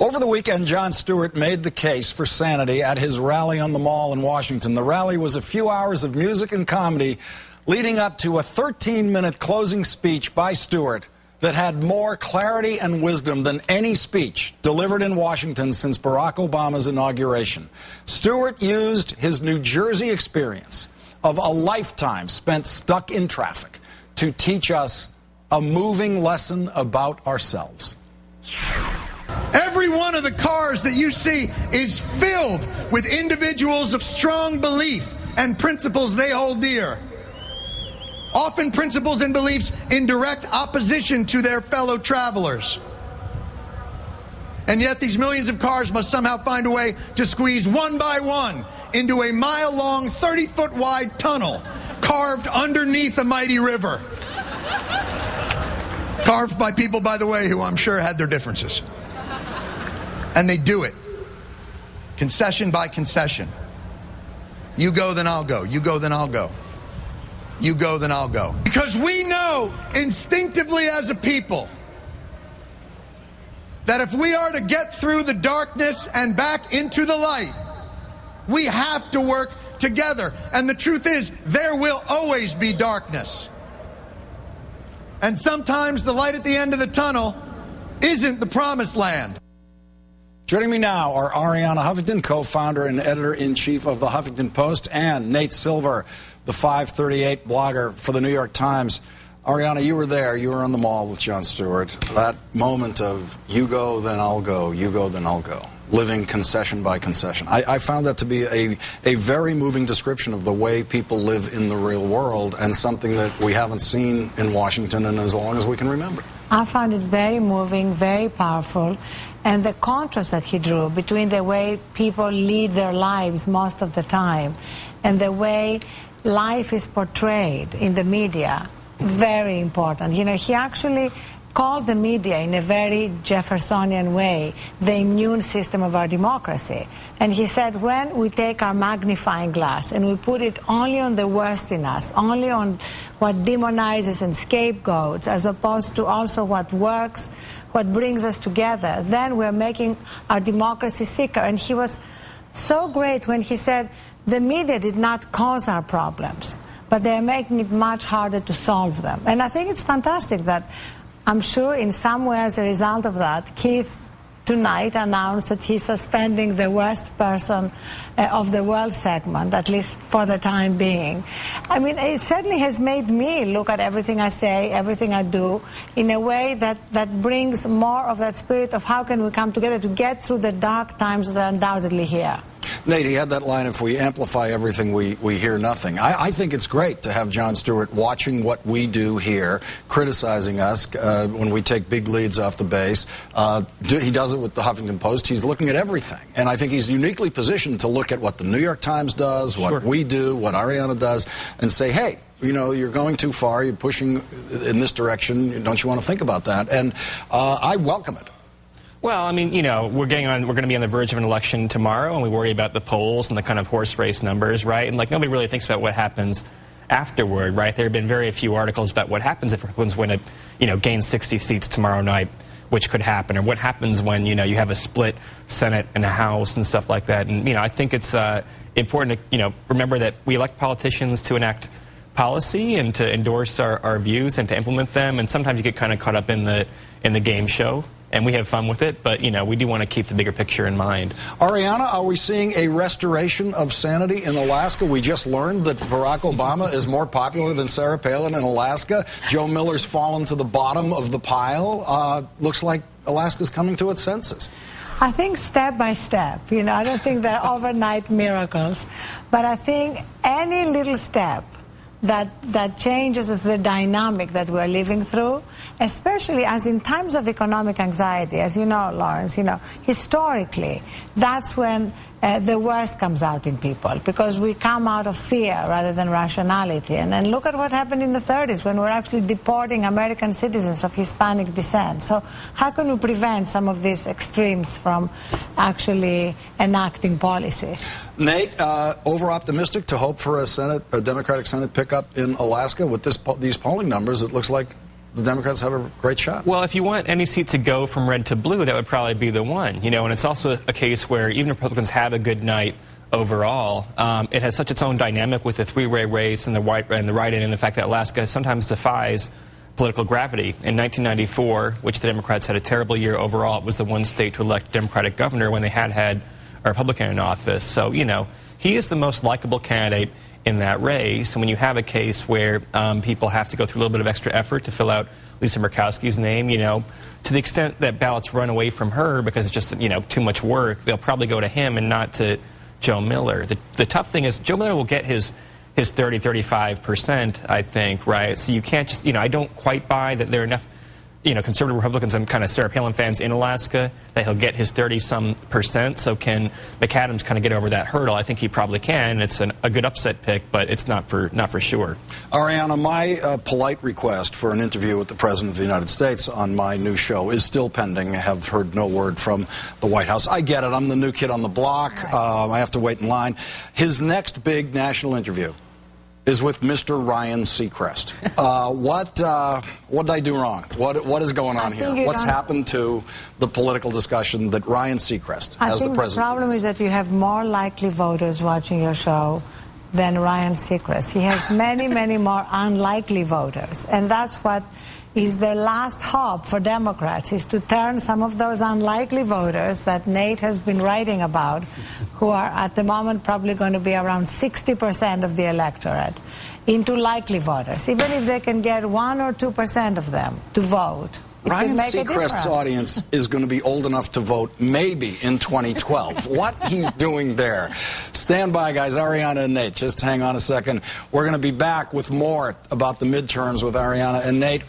Over the weekend, Jon Stewart made the case for sanity at his rally on the Mall in Washington. The rally was a few hours of music and comedy leading up to a 13-minute closing speech by Stewart that had more clarity and wisdom than any speech delivered in Washington since Barack Obama's inauguration. Stewart used his New Jersey experience of a lifetime spent stuck in traffic to teach us a moving lesson about ourselves. Every one of the cars that you see is filled with individuals of strong belief and principles they hold dear. Often principles and beliefs in direct opposition to their fellow travelers. And yet these millions of cars must somehow find a way to squeeze one by one into a mile-long, 30-foot-wide tunnel carved underneath a mighty river. Carved by people, by the way, who I'm sure had their differences. And they do it, concession by concession. You go, then I'll go. You go, then I'll go. You go, then I'll go. Because we know instinctively as a people that if we are to get through the darkness and back into the light, we have to work together. And the truth is, there will always be darkness. And sometimes the light at the end of the tunnel isn't the promised land. Joining me now are Arianna Huffington, co-founder and editor-in-chief of the Huffington Post, and Nate Silver, the 538 blogger for the New York Times. Arianna, you were there. You were on the Mall with Jon Stewart. That moment of you go, then I'll go, you go, then I'll go, living concession by concession. I found that to be a very moving description of the way people live in the real world, and something that we haven't seen in Washington in as long as we can remember. I found it very moving, very powerful, and the contrast that he drew between the way people lead their lives most of the time and the way life is portrayed in the media, very important. You know, he actually called the media in a very Jeffersonian way the immune system of our democracy. And he said, when we take our magnifying glass and we put it only on the worst in us, only on what demonizes and scapegoats, as opposed to also what works, what brings us together, then we're making our democracy sicker. And he was so great when he said, the media did not cause our problems, but they're making it much harder to solve them. And I think it's fantastic that I'm sure in some way as a result of that, Keith tonight announced that he's suspending the worst person of the world segment, at least for the time being. I mean, it certainly has made me look at everything I say, everything I do, in a way that brings more of that spirit of how can we come together to get through the dark times that are undoubtedly here. Nate, he had that line, if we amplify everything, we hear nothing. I think it's great to have Jon Stewart watching what we do here, criticizing us when we take big leads off the base. He does it with the Huffington Post. He's looking at everything. And I think he's uniquely positioned to look at what the New York Times does, what we do, what Arianna does, and say, hey, you know, you're going too far, you're pushing in this direction, don't you want to think about that? And I welcome it. Well, I mean, you know, we're going to be on the verge of an election tomorrow, and we worry about the polls and the kind of horse race numbers, right? And like nobody really thinks about what happens afterward, right? There have been very few articles about what happens if Republicans win gain 60 seats tomorrow night, which could happen, or what happens when, you know, you have a split Senate and a House and stuff like that. And, you know, I think it's important to, you know, remember that we elect politicians to enact policy and to endorse our views and to implement them. And sometimes you get kind of caught up in the game show. And we have fun with it, but, you know, we do want to keep the bigger picture in mind. Arianna, are we seeing a restoration of sanity in Alaska? We just learned that Barack Obama is more popular than Sarah Palin in Alaska. Joe Miller's fallen to the bottom of the pile. Looks like Alaska's coming to its senses. I think step by step. You know, I don't think they're overnight miracles. But I think any little step that changes the dynamic that we're living through, especially as in times of economic anxiety, as you know, Lawrence, you know, historically, that's when the worst comes out in people, because we come out of fear rather than rationality. And look at what happened in the 30s when we're actually deporting American citizens of Hispanic descent. So how can we prevent some of these extremes from actually enacting policy? Nate, over-optimistic to hope for a Democratic Senate pickup in Alaska with these polling numbers? It looks like the Democrats have a great shot. Well, if you want any seat to go from red to blue, that would probably be the one. And it's also a case where even if Republicans have a good night overall, it has such its own dynamic with the three-way race and the write-in, and the fact that Alaska sometimes defies political gravity. In 1994, which the Democrats had a terrible year overall, it was the one state to elect a Democratic governor when they had a Republican in office. So, he is the most likable candidate in that race. And when you have a case where people have to go through a little bit of extra effort to fill out Lisa Murkowski's name, to the extent that ballots run away from her because it's just, too much work, they'll probably go to him and not to Joe Miller. The tough thing is Joe Miller will get his 30-35%, I think, right? So you can't just, I don't quite buy that there are enough, conservative Republicans and kind of Sarah Palin fans in Alaska that he'll get his 30-some%. So can McAdams kind of get over that hurdle? I think he probably can. It's a good upset pick, but it's not for sure. Ariana, my polite request for an interview with the President of the United States on my new show is still pending. I have heard no word from the White House. I get it. I'm the new kid on the block. I have to wait in line. His next big national interview is with Mr. Ryan Seacrest. What did I do wrong? What is going on here? What's happened to the political discussion that Ryan Seacrest, as the president? I think the problem is that you have more likely voters watching your show than Ryan Seacrest. He has many, many more unlikely voters, and that's what is the last hope for Democrats, is to turn some of those unlikely voters that Nate has been writing about, who are at the moment probably going to be around 60% of the electorate, into likely voters. Even if they can get 1 or 2% of them to vote, Ryan Seacrest's audience is going to be old enough to vote maybe in 2012. What he's doing there. Stand by, guys. Ariana and Nate, just hang on a second. We're going to be back with more about the midterms with Ariana and Nate.